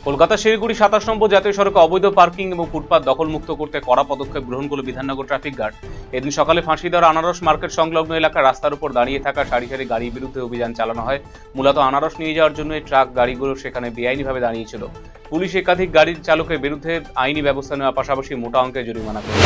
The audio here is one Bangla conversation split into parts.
কলকাতা শিলিগুড়ি 27 নম্বর জাতীয় সড়কে অবৈধ পার্কিং এবং ফুটপাত দখলমুক্ত করতে কড়া পদক্ষেপ গ্রহণ করল বিধাননগর ট্রাফিক গার্ড। এদিন সকালে ফাঁসিদার আনারস মার্কেট সংলগ্ন এলাকার রাস্তার উপর দাঁড়িয়ে থাকা সারি সারি গাড়ির বিরুদ্ধে অভিযান চালানো হয়। মূলত আনারস নিয়ে যাওয়ার জন্য এই ট্রাক গাড়িগুলো সেখানে বেআইনিভাবে দাঁড়িয়েছিল। পুলিশ একাধিক গাড়ির চালকের বিরুদ্ধে আইনি ব্যবস্থা নেওয়ার পাশাপাশি মোটা অঙ্কের জরিমানা করে।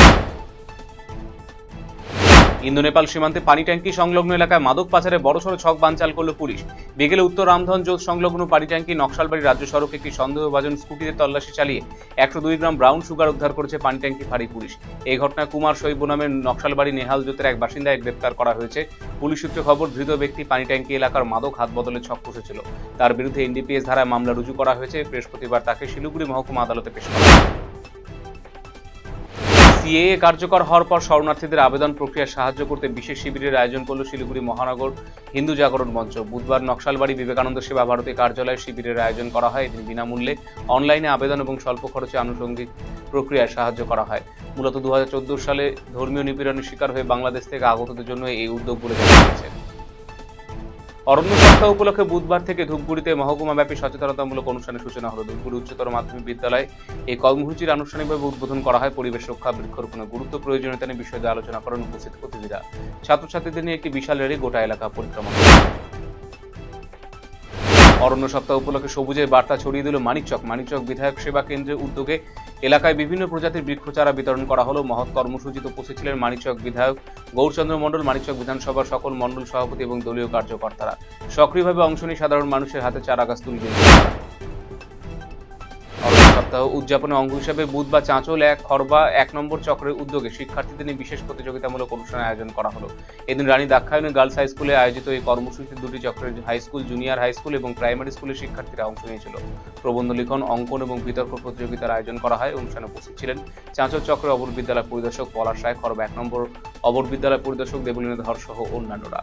ইন্দো নেপাল সীমান্তে পানি ট্যাঙ্কি সংলগ্ন এলাকায় মাদক পাচারে বড়সড় ছক বানচাল করল পুলিশ। বিকেলে উত্তর রামধন জোত সংলগ্ন পানি ট্যাঙ্কি নকশালবাড়ি রাজ্য সড়কে একটি সন্দেহভাজন স্কুটিতে তল্লাশি চালিয়ে 102 গ্রাম ব্রাউন সুগার উদ্ধার করেছে পানি ট্যাঙ্কি ফাঁড়ি পুলিশ। এই ঘটনায় কুমার শৈব নামের নকশালবাড়ি নেহাল জোতের এক বাসিন্দাকে গ্রেপ্তার করা হয়েছে। পুলিশ সূত্রে খবর, ধৃত ব্যক্তি পানি ট্যাঙ্কি এলাকার মাদক হাত বদলে ছক কষেছিল। তার বিরুদ্ধে এনডিপিএস ধারায় মামলা রুজু করা হয়েছে। বৃহস্পতিবার তাকে শিলিগুড়ি মহকুমা আদালতে পেশ করা হয়। সিএএ কার্যকর হওয়ার পর শরণার্থীদের আবেদন প্রক্রিয়া সাহায্য করতে বিশেষ শিবিরের আয়োজন করল শিলিগুড়ি মহানগর হিন্দু জাগরণ মঞ্চ। বুধবার নকশালবাড়ি বিবেকানন্দ সেবা ভারতী কার্যালয়ে শিবিরের আয়োজন করা হয়। এদিন বিনামূল্যে অনলাইনে আবেদন এবং স্বল্প খরচে আনুষঙ্গিক প্রক্রিয়ায় সাহায্য করা হয়। মূলত 2014 সালে ধর্মীয় নিপীড়নের শিকার হয়ে বাংলাদেশ থেকে আগতদের জন্য এই উদ্যোগ বলে জানা গেছে। অরণ্য সপ্তাহ উপলক্ষে বুধবার থেকে ধূপগুড়িতে মহকুমাব্যাপী সচেতনতামূলক অনুষ্ঠানের সূচনা হলো। ধূপগুড়ি উচ্চতর মাধ্যমিক বিদ্যালয়ে এই কর্মসূচির আনুষ্ঠানিকভাবে উদ্বোধন করা হয়। পরিবেশ রক্ষা, বৃক্ষরোপণের গুরুত্ব, প্রয়োজনীয়তা নিয়ে বিষয়ে আলোচনা করেন উপস্থিত অতিথিরা। ছাত্রছাত্রীদের নিয়ে একটি বিশাল র্যালি গোটা এলাকা পরিক্রমা করে। অরণ্য সপ্তাহ উপলক্ষে সবুজের বার্তা ছড়িয়ে দিল মানিকচক বিধায়ক সেবা কেন্দ্রের উদ্যোগে এলাকায় বিভিন্ন প্রজাতির বৃক্ষচারা বিতরণ করা হলো। মহৎ কর্মসূচিতে উপস্থিত ছিলেন মানিকচক বিধায়ক গৌরচন্দ্র মণ্ডল, মানিকচক বিধানসভার সকল মণ্ডল সভাপতি এবং দলীয় কার্যকর্তারা। সক্রিয়ভাবে অংশ নিয়ে সাধারণ মানুষের হাতে চারা গাছ তুলে দিয়েছেন। অরণ্য সপ্তাহ উদযাপনের অঙ্গ হিসাবে বুধবার চাঁচল খরবা 1 নম্বর চক্রের উদ্যোগে শিক্ষার্থীদের নিয়ে বিশেষ প্রতিযোগিতামূলক অনুষ্ঠানের আয়োজন করা হলো। এদিন রানী দাক্ষায়ণী গার্লস হাই স্কুলে আয়োজিত এই কর্মসূচিতে 2টি চক্রের high school, junior high school এবং প্রাইমারি স্কুলের শিক্ষার্থীরা অংশ নিয়েছিল। প্রবন্ধ লিখন, অঙ্কন এবং বিতর্ক প্রতিযোগিতার আয়োজন করা হয়। অনুষ্ঠানে উপস্থিত ছিলেন চাঁচল চক্রের অবর বিদ্যালয় পরিদর্শক পলাশ রায়, খরবা 1 নম্বর অবর বিদ্যালয় পরিদর্শক দেবলীনা ধর সহ অন্যান্যরা।